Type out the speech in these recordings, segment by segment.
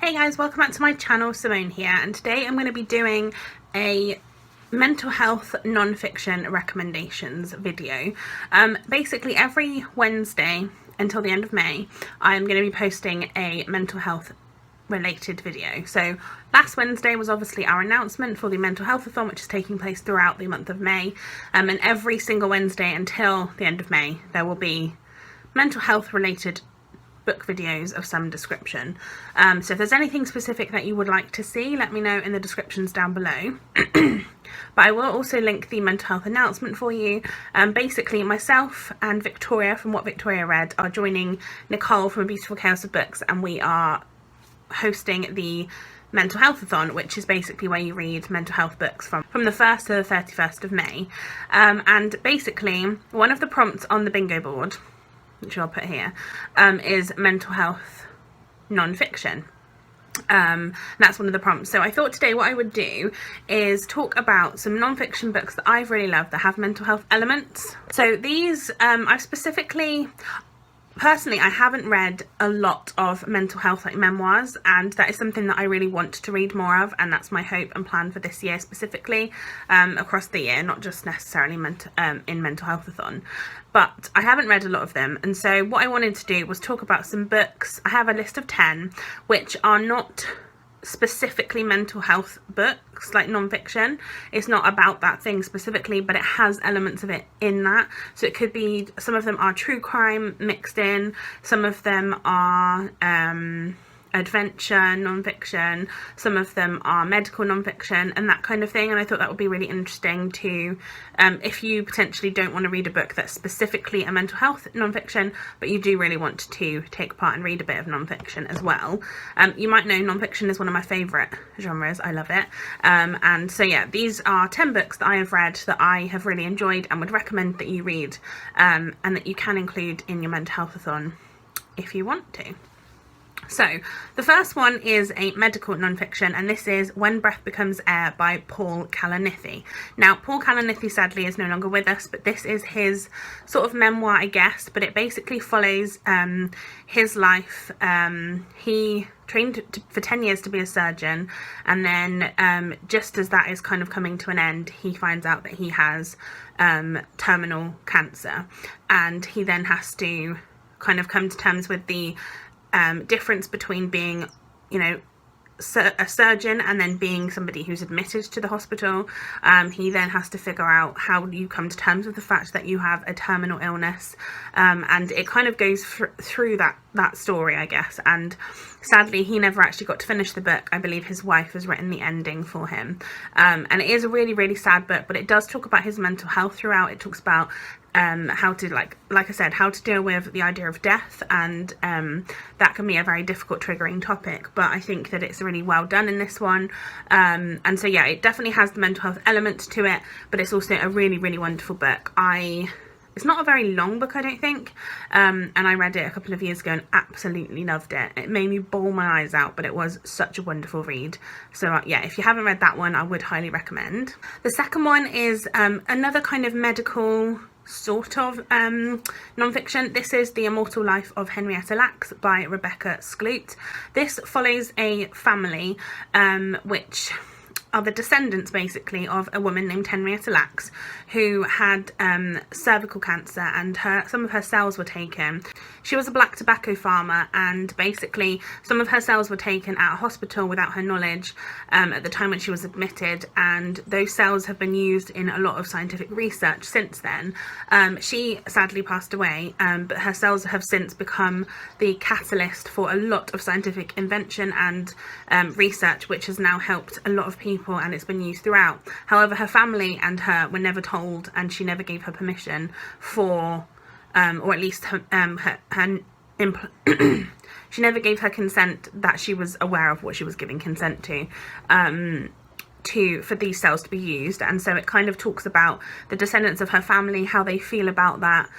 Hey guys, welcome back to my channel. Simone here, and today I'm going to be doing a mental health non-fiction recommendations video. Basically every Wednesday until the end of May I'm going to be posting a mental health related video. So last Wednesday was obviously our announcement for the mental health-athon, which is taking place throughout the month of May, and every single Wednesday until the end of May there will be mental health related book videos of some description. So if there's anything specific that you would like to see, let me know in the descriptions down below. But I will also link the mental health announcement for you. Basically myself and Victoria from What Victoria Read are joining Nicole from A Beautiful Chaos of Books, and we are hosting the mental health-athon, which is basically where you read mental health books from the 1st to the 31st of May. And basically one of the prompts on the bingo board, which I'll put here, is mental health non-fiction. That's one of the prompts. So I thought today what I would do is talk about some non-fiction books that I've really loved that have mental health elements. So these, personally, I haven't read a lot of mental health memoirs, and that is something that I really want to read more of, and that's my hope and plan for this year specifically, across the year, not just necessarily in mental health-athon. But I haven't read a lot of them, and so what I wanted to do was talk about some books. I have a list of 10 which are not specifically mental health books, like non-fiction. It's not about that thing specifically, but it has elements of it in that. So it could be, some of them are true crime mixed in, some of them are adventure non-fiction, some of them are medical non-fiction and that kind of thing. And I thought that would be really interesting to, if you potentially don't want to read a book that's specifically a mental health non-fiction, but you do really want to take part and read a bit of non-fiction as well. You might know non-fiction is one of my favourite genres. I love it. And so yeah, these are 10 books that I have read that I have really enjoyed and would recommend that you read, and that you can include in your mental health-athon if you want to. So the first one is a medical non-fiction, and this is When Breath Becomes Air by Paul Kalanithi. Now Paul Kalanithi sadly is no longer with us, but this is his sort of memoir, I guess, but it basically follows his life. He trained for 10 years to be a surgeon, and then just as that is kind of coming to an end, he finds out that he has terminal cancer, and he then has to kind of come to terms with the difference between being, you know, a surgeon and then being somebody who's admitted to the hospital. He then has to figure out how you come to terms with the fact that you have a terminal illness, and it kind of goes through that story, I guess. And sadly he never actually got to finish the book. I believe his wife has written the ending for him, and it is a really, really sad book, but it does talk about his mental health throughout. It talks about how to, like I said, how to deal with the idea of death, and that can be a very difficult, triggering topic, but I think that it's really well done in this one. And so yeah, it definitely has the mental health element to it, but it's also a really, really wonderful book. It's not a very long book, I don't think, and I read it a couple of years ago and absolutely loved it. It made me bawl my eyes out, but it was such a wonderful read. So yeah, if you haven't read that one, I would highly recommend. The second one is another kind of medical sort of non-fiction. This is The Immortal Life of Henrietta by Rebecca Skloot. This follows a family which are the descendants basically of a woman named Henrietta Lacks, who had cervical cancer, and some of her cells were taken. She was a black tobacco farmer, and basically some of her cells were taken at a hospital without her knowledge at the time when she was admitted, and those cells have been used in a lot of scientific research since then. She sadly passed away, but her cells have since become the catalyst for a lot of scientific invention and research, which has now helped a lot of people, and it's been used throughout. However, her family and her were never told, and she never gave her permission for, or at least she never gave her consent that she was aware of what she was giving consent to. For these cells to be used. And so it kind of talks about the descendants of her family, how they feel about that.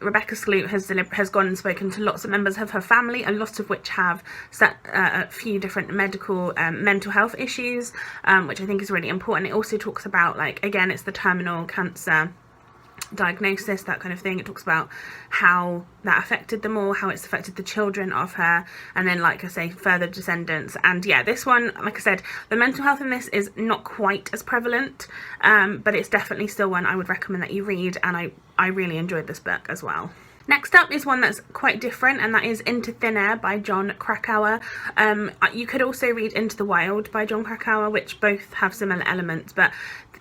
Rebecca Skloot has gone and spoken to lots of members of her family, a lot of which have a few different mental health issues, which I think is really important. It also talks about, like, again, it's the terminal cancer diagnosis, that kind of thing. It talks about how that affected them all, how it's affected the children of her, and then, like I say, further descendants. And yeah, this one, like I said, the mental health in this is not quite as prevalent, but it's definitely still one I would recommend that you read, and I really enjoyed this book as well. Next up is one that's quite different, and that is Into Thin Air by Jon Krakauer. You could also read Into the Wild by Jon Krakauer, which both have similar elements, but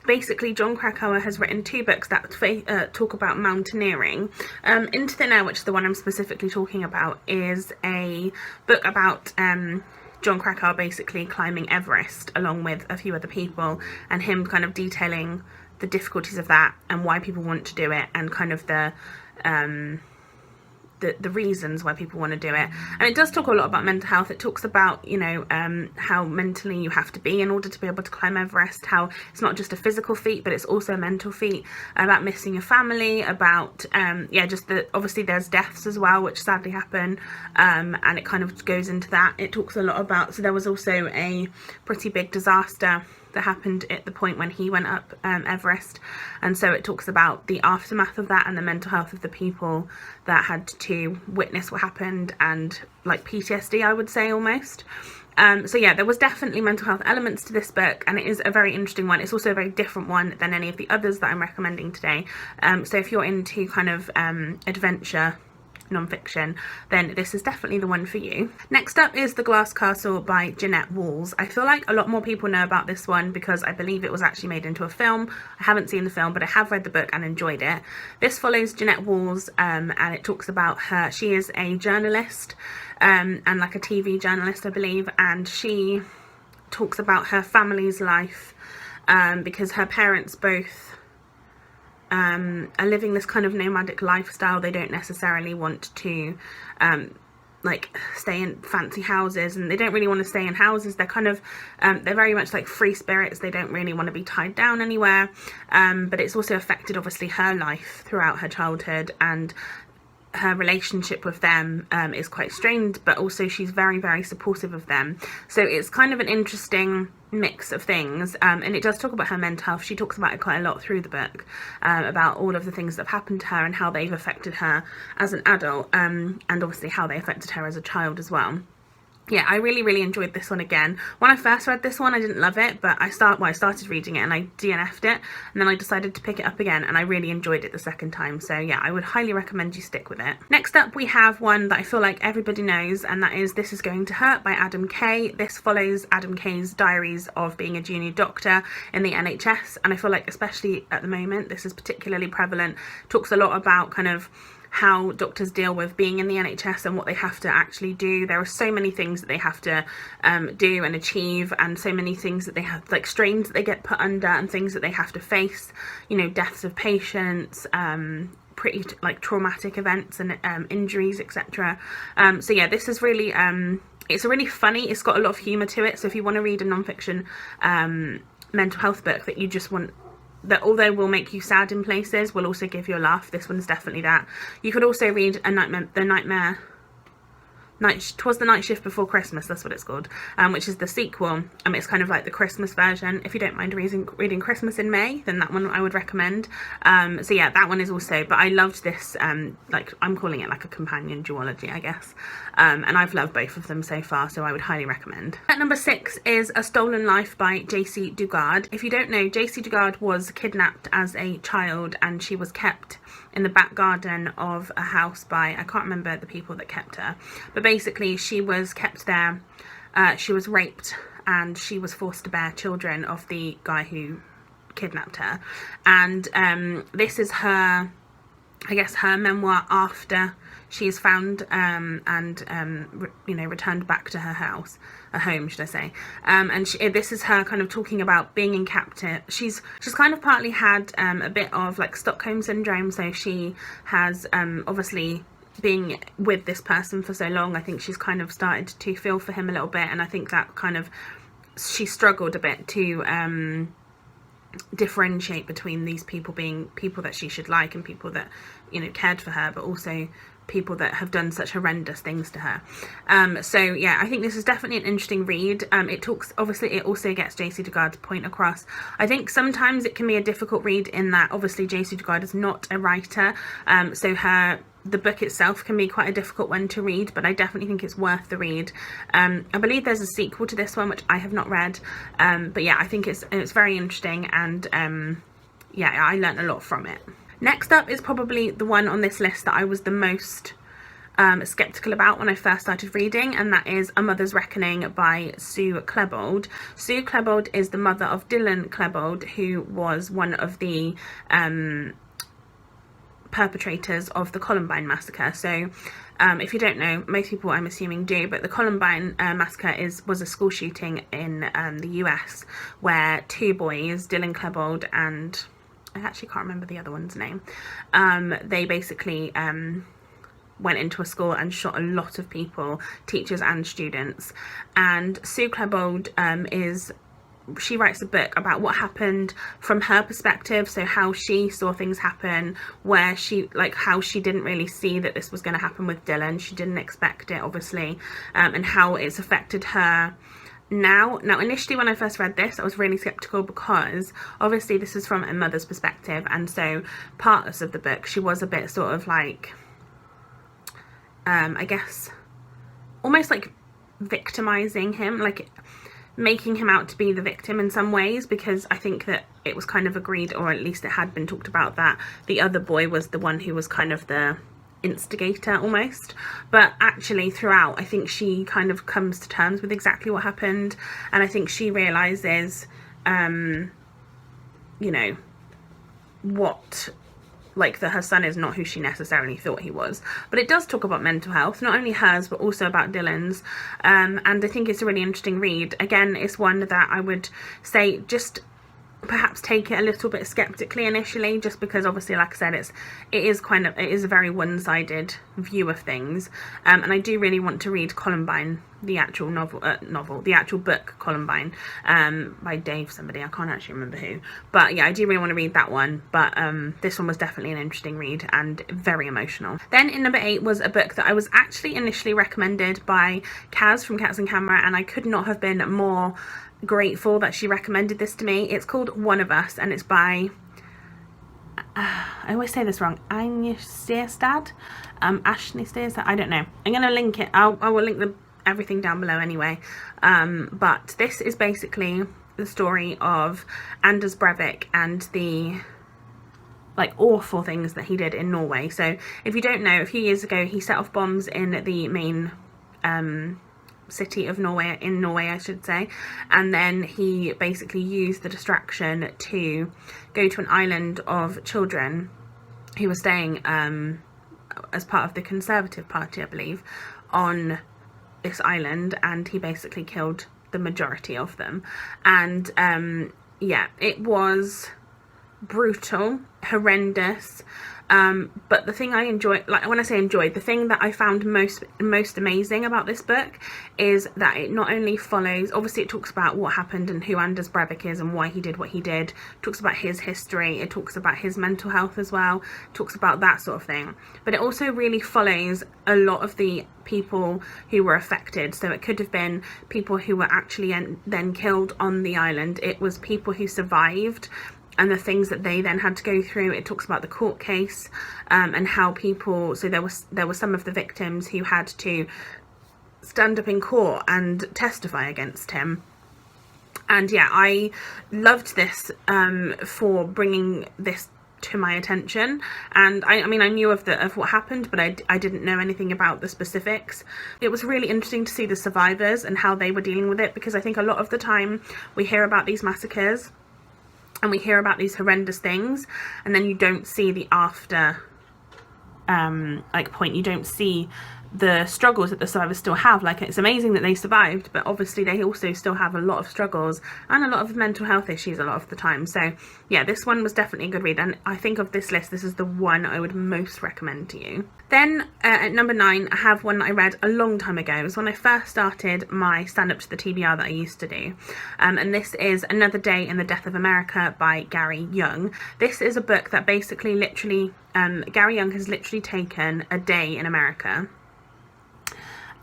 basically Jon Krakauer has written 2 books that talk about mountaineering. Into Thin Air, which is the one I'm specifically talking about, is a book about Jon Krakauer basically climbing Everest along with a few other people, and him kind of detailing the difficulties of that and why people want to do it, and kind of the reasons why people want to do it. And it does talk a lot about mental health. It talks about, you know, how mentally you have to be in order to be able to climb Everest, how it's not just a physical feat but it's also a mental feat, about missing your family, about yeah, just obviously there's deaths as well, which sadly happen, and it kind of goes into that. It talks a lot about, so there was also a pretty big disaster that happened at the point when he went up Everest, and so it talks about the aftermath of that and the mental health of the people that had to witness what happened, and like PTSD, I would say, almost. So yeah, there was definitely mental health elements to this book, and it is a very interesting one. It's also a very different one than any of the others that I'm recommending today. So if you're into kind of adventure non-fiction, then this is definitely the one for you. Next up is The Glass Castle by Jeanette Walls. I feel like a lot more people know about this one because I believe it was actually made into a film. I haven't seen the film, but I have read the book and enjoyed it. This follows Jeanette Walls, and it talks about her. She is a journalist, and like a TV journalist, I believe, and she talks about her family's life, because her parents both are living this kind of nomadic lifestyle. They don't necessarily want to like stay in fancy houses, and they don't really want to stay in houses. They're kind of they're very much like free spirits. They don't really want to be tied down anywhere, but it's also affected obviously her life throughout her childhood, and her relationship with them is quite strained, but also she's very, very supportive of them. So it's kind of an interesting mix of things, and it does talk about her mental health. She talks about it quite a lot through the book, about all of the things that have happened to her and how they've affected her as an adult, and obviously how they affected her as a child as well. Yeah, I really, really enjoyed this one again. When I first read this one, I didn't love it, but I started reading it and I DNF'd it, and then I decided to pick it up again, and I really enjoyed it the second time. So yeah, I would highly recommend you stick with it. Next up, we have one that I feel like everybody knows, and that is This Is Going to Hurt by Adam Kay. This follows Adam Kay's diaries of being a junior doctor in the NHS, and I feel like especially at the moment, this is particularly prevalent. Talks a lot about kind of how doctors deal with being in the NHS and what they have to actually do. There are so many things that they have to do and achieve, and so many things that they have, like strains that they get put under and things that they have to face, you know, deaths of patients, pretty like traumatic events and injuries, etc. So yeah, this is really it's really funny. It's got a lot of humour to it, so if you want to read a non-fiction mental health book that you just want, that although will make you sad in places, will also give you a laugh, this one's definitely that. You could also read The Night Shift Before Christmas, that's what it's called, which is the sequel. It's kind of like the Christmas version. If you don't mind reading Christmas in May, then that one I would recommend. So yeah, that one is also, but I loved this, like I'm calling it like a companion duology, I guess. And I've loved both of them so far, so I would highly recommend. At number 6 is A Stolen Life by J.C. Dugard. If you don't know, J.C. Dugard was kidnapped as a child, and she was kept in the back garden of a house by, I can't remember the people that kept her, but basically she was kept there. She was raped, and she was forced to bear children of the guy who kidnapped her. And this is her, I guess, her memoir after she is found you know, returned back to her house, a home, should I say. And this is her kind of talking about being in captive. She's kind of partly had a bit of like Stockholm syndrome, so she has obviously being with this person for so long, I think she's kind of started to feel for him a little bit, and I think that kind of, she struggled a bit to differentiate between these people being people that she should like and people that, you know, cared for her, but also people that have done such horrendous things to her. So yeah, I think this is definitely an interesting read. It talks, obviously it also gets JC Dugard's point across. I think sometimes it can be a difficult read in that obviously JC Dugard is not a writer, so the book itself can be quite a difficult one to read, but I definitely think it's worth the read. I believe there's a sequel to this one which I have not read, but yeah, I think it's very interesting, and yeah, I learnt a lot from it. Next up is probably the one on this list that I was the most skeptical about when I first started reading, and that is A Mother's Reckoning by Sue Klebold. Sue Klebold is the mother of Dylan Klebold, who was one of the perpetrators of the Columbine massacre. So if you don't know, most people I'm assuming do, but the Columbine massacre was a school shooting in the US where two boys, Dylan Klebold and I actually can't remember the other one's name, they basically went into a school and shot a lot of people, teachers and students. And Sue Klebold she writes a book about what happened from her perspective, so how she saw things happen, where how she didn't really see that this was going to happen with Dylan. She didn't expect it, obviously, and how it's affected her now. Initially when I first read this, I was really skeptical because obviously this is from a mother's perspective, and so parts of the book she was a bit sort of like I guess almost like victimizing him, like making him out to be the victim in some ways, because I think that it was kind of agreed, or at least it had been talked about, that the other boy was the one who was kind of the instigator almost. But actually throughout I think she kind of comes to terms with exactly what happened, and I think she realizes you know what, like, that her son is not who she necessarily thought he was. But it does talk about mental health, not only hers but also about Dylan's, and I think it's a really interesting read. Again, it's one that I would say just perhaps take it a little bit skeptically initially, just because obviously, like I said, it is a very one-sided view of things, and I do really want to read Columbine, the actual the actual book Columbine, by Dave somebody, I can't actually remember who, but yeah, I do really want to read that one. But this one was definitely an interesting read and very emotional. Then in number 8 was a book that I was actually initially recommended by Kaz from Cats and Camera, and I could not have been more grateful that she recommended this to me. It's called One of Us, and it's by I always say this wrong, Ashley Stierstad, I don't know. I'm gonna link it. I will link everything down below anyway, but this is basically the story of Anders Breivik and the awful things that he did in Norway. So if you don't know, a few years ago he set off bombs in the main city of Norway, I should say, and then he basically used the distraction to go to an island of children who were staying as part of the Conservative Party, I believe, on this island, and he basically killed the majority of them. And yeah, it was brutal, horrendous, but the thing I enjoyed, like when I say enjoyed, the thing that I found most amazing about this book is that it not only follows, obviously it talks about what happened and who Anders Breivik is and why he did what he did, it talks about his history, it talks about his mental health as well, it talks about that sort of thing, but it also really follows a lot of the people who were affected. So it could have been people who were actually then killed on the island, it was people who survived and the things that they then had to go through. It talks about the court case, and how people, so there were some of the victims who had to stand up in court and testify against him. And yeah, I loved this for bringing this to my attention. And I mean, I knew of what happened, but I didn't know anything about the specifics. It was really interesting to see the survivors and how they were dealing with it, because I think a lot of the time we hear about these massacres and we hear about these horrendous things, and then you don't see the after point. You don't see the struggles that the survivors still have. Like, it's amazing that they survived, but obviously they also still have a lot of struggles and a lot of mental health issues a lot of the time. So yeah, this one was definitely a good read, and I think of this list, this is the one I would most recommend to you. Then at number 9, I have one that I read a long time ago. It was when I first started my stand up to the TBR that I used to do, and this is Another Day in the Death of America by Gary Young. This is a book that basically literally Gary Young has literally taken a day in America,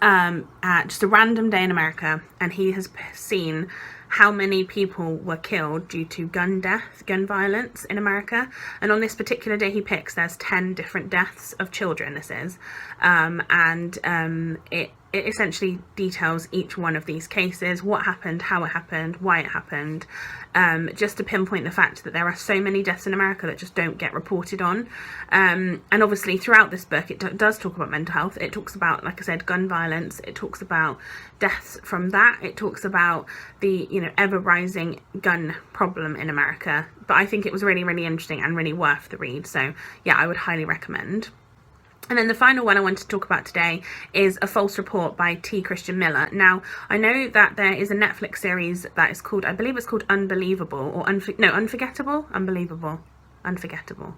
just a random day in America, and he has seen how many people were killed due to gun violence in America. And on this particular day he picks, there's 10 different deaths of children, this is, it essentially details each one of these cases, what happened, how it happened, why it happened, just to pinpoint the fact that there are so many deaths in America that just don't get reported on. And obviously throughout this book it does talk about mental health. It talks about, like I said, gun violence. It talks about deaths from that. It talks about the, you know, ever rising gun problem in America. But I think it was really, really interesting and really worth the read. So yeah, I would highly recommend. And then the final one I wanted to talk about today is A False Report by T. Christian Miller. Now, I know that there is a Netflix series that is called, I believe it's called Unbelievable, or Unforgettable? Unbelievable. Unforgettable.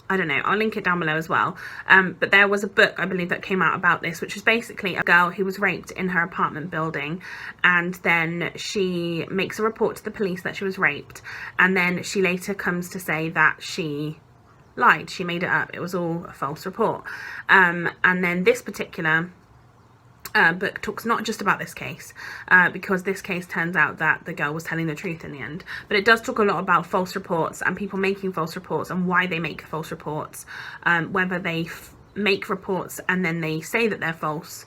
I don't know, I'll link it down below as well. But there was a book, I believe, that came out about this, which was basically a girl who was raped in her apartment building, and then she makes a report to the police that she was raped, and then she later comes to say that she lied, she made it up, it was all a false report. And then this particular book talks not just about this case, because this case turns out that the girl was telling the truth in the end, but it does talk a lot about false reports and people making false reports and why they make false reports, whether they make reports and then they say that they're false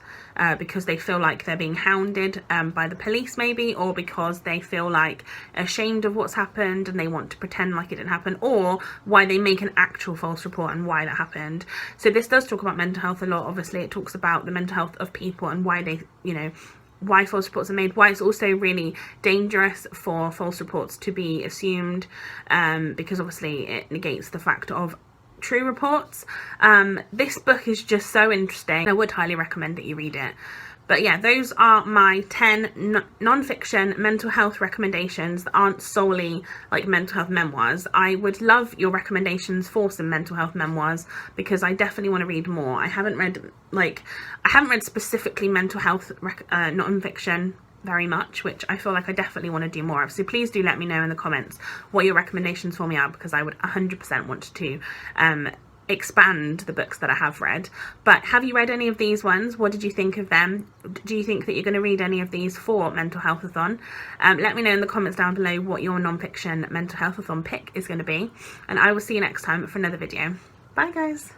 because they feel like they're being hounded by the police maybe, or because they feel like ashamed of what's happened and they want to pretend like it didn't happen, or why they make an actual false report and why that happened. So this does talk about mental health a lot. Obviously it talks about the mental health of people and why they, you know, why false reports are made, why it's also really dangerous for false reports to be assumed, because obviously it negates the fact of true reports. This book is just so interesting. I would highly recommend that you read it. But yeah, those are my 10 non-fiction mental health recommendations that aren't solely like mental health memoirs. I would love your recommendations for some mental health memoirs, because I definitely want to read more. I haven't read specifically mental health non-fiction very much, which I feel like I definitely want to do more of. So please do let me know in the comments what your recommendations for me are, because I would 100% want to expand the books that I have read. But have you read any of these ones? What did you think of them? Do you think that you're going to read any of these for Mental Health-athon? Let me know in the comments down below what your non-fiction Mental Health-athon pick is going to be, and I will see you next time for another video. Bye guys.